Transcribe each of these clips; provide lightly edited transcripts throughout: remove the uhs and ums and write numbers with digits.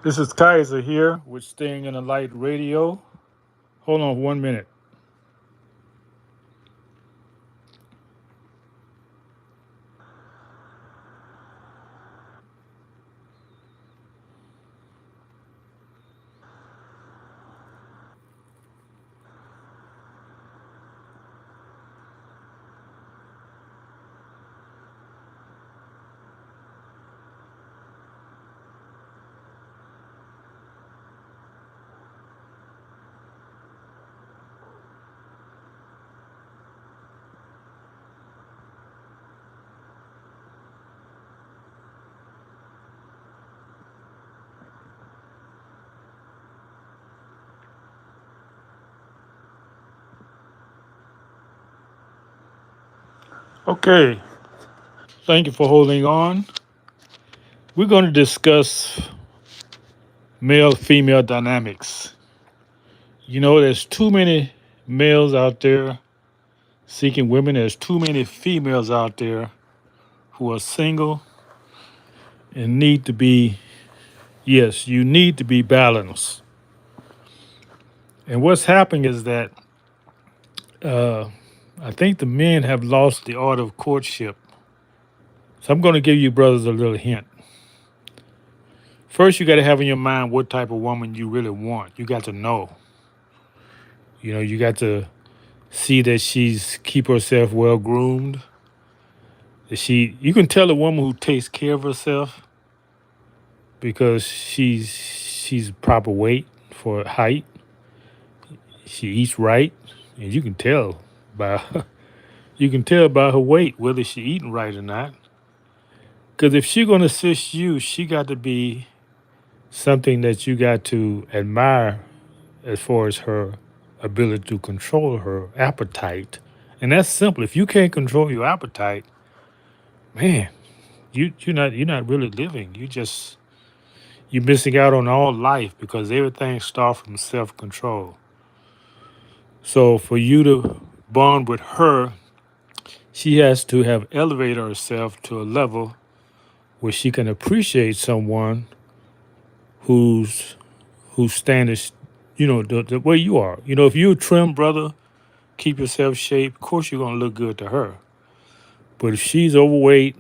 This is Kaiser here with Staying in the Light Radio. Hold on 1 minute. Okay, thank you for holding on. We're going to discuss male female dynamics. There's too many males out there seeking women, there's too many females out there who are single and need to be, yes, you need to be balanced. And what's happening is that uh, I think the men have lost the art of courtship. So I'm going to give you brothers a little hint. First, you got to have in your mind what type of woman you really want. You got to know. You got to see that she's keep herself well groomed. You can tell a woman who takes care of herself because she's proper weight for height. She eats right, and you can tell by you can tell by her weight whether she eating right or not. Because if she's gonna assist you, she got to be something that you got to admire as far as her ability to control her appetite. And that's simple. If you can't control your appetite, man, you're not really living. You're missing out on all life because everything starts from self control. So for you to bond with her, she has to have elevated herself to a level where she can appreciate someone whose whose standards, the way you are. If you're a trim brother, keep yourself shaped, of course you're gonna look good to her. But if she's overweight,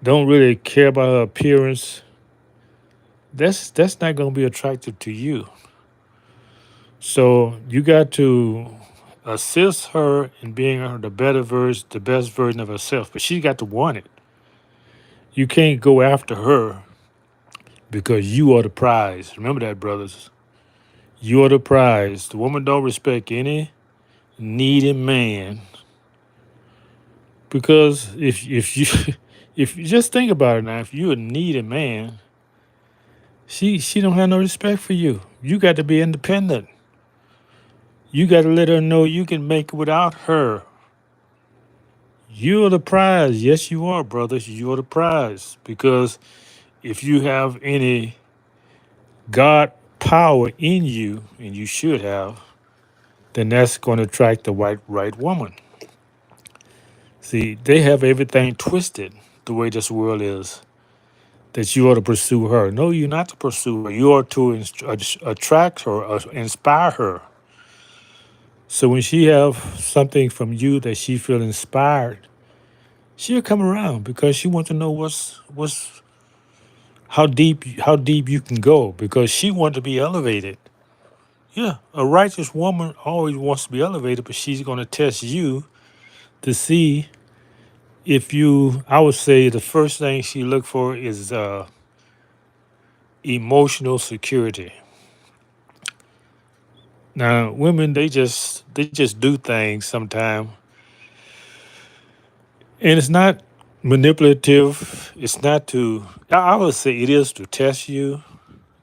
don't really care about her appearance, that's not gonna be attractive to you. So you got to assist her in being the better version, the best version of herself. But she got to want it. You can't go after her because you are the prize. Remember that, brothers. You are the prize. The woman don't respect any needy man because if you if you just think about it now, if you're a needy man, she don't have no respect for you. You got to be independent. You got to let her know you can make it without her. You're the prize. Yes, you are, brothers. You're the prize because if you have any God power in you, and you should have, then that's going to attract the right woman. See, they have everything twisted the way this world is. That you ought to pursue her. No, you're not to pursue her. You are to attract her, inspire her. So when she have something from you that she feel inspired, she'll come around because she wants to know what's how deep you can go because she wants to be elevated. Yeah, a righteous woman always wants to be elevated, but she's going to test you to see if you. I would say the first thing she look for is emotional security. Now, women they just do things sometimes, and it's not manipulative. It's not to. I would say it is to test you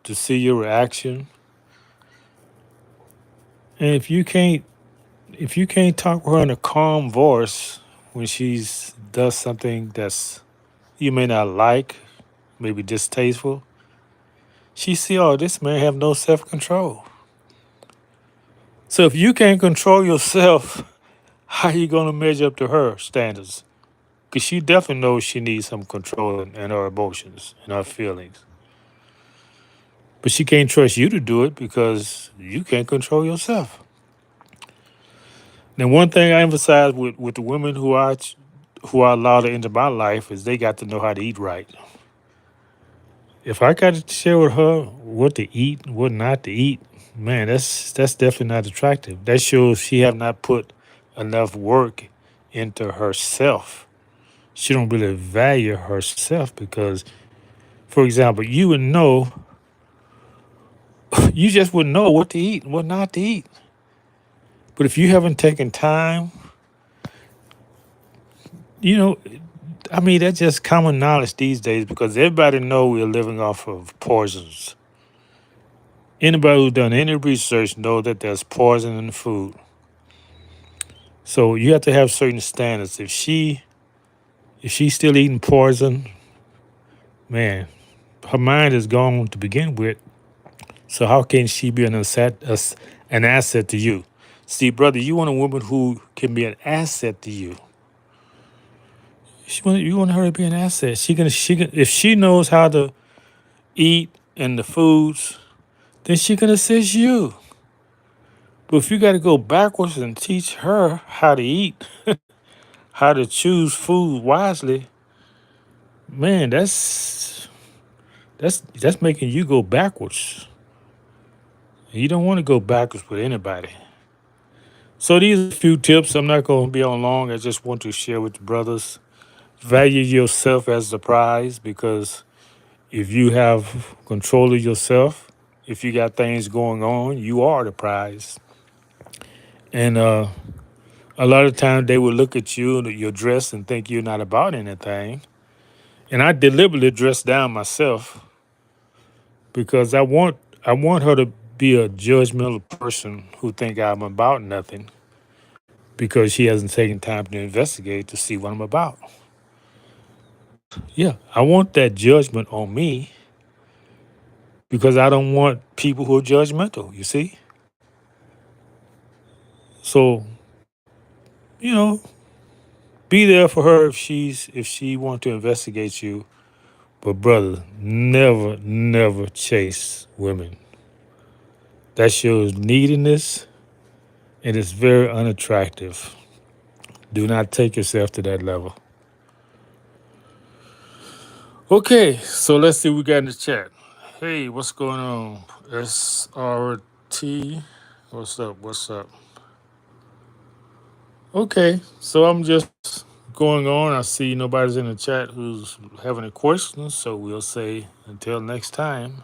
to see your reaction. And if you can't talk to her in a calm voice when she's does something that's you may not like, maybe distasteful, she see, oh, this man have no self control. So if you can't control yourself, how you gonna measure up to her standards? Because she definitely knows she needs some control in her emotions and her feelings. But she can't trust you to do it because you can't control yourself. Now, one thing I emphasize with the women who I allow into my life is they got to know how to eat right. If I got to share with her what to eat, what not to eat, man, that's definitely not attractive. That shows she have not put enough work into herself. She don't really value herself because, for example, you would know, you just would know what to eat and what not to eat. But if you haven't taken time, you know, I mean, that's just common knowledge these days because everybody know we're living off of poisons. Anybody who's done any research know that there's poison in the food. So you have to have certain standards. If she's still eating poison, man, her mind is gone to begin with. So how can she be an asset to you? See, brother, you want a woman who can be an asset to you. You want her to be an asset. She can if she knows how to eat and the foods, then she can assist you. But if you got to go backwards and teach her how to eat, how to choose food wisely, man, that's making you go backwards. You don't want to go backwards with anybody. So these are a few tips. I'm not going to be on long. I just want to share with the brothers. Value yourself as the prize because if you have control of yourself, if you got things going on, you are the prize. And a lot of times they will look at you and your dress and think you're not about anything. And I deliberately dress down myself because I want her to be a judgmental person who think I'm about nothing because she hasn't taken time to investigate to see what I'm about. Yeah, I want that judgment on me because I don't want people who are judgmental, you see? So, you know, be there for her if she want to investigate you. But brother, never chase women. That shows neediness and it's very unattractive. Do not take yourself to that level. Okay, so let's see what we got in the chat. Hey, what's going on? SRT. What's up? What's up? Okay, so I'm just going on. I see nobody's in the chat who's having any questions, so we'll say until next time.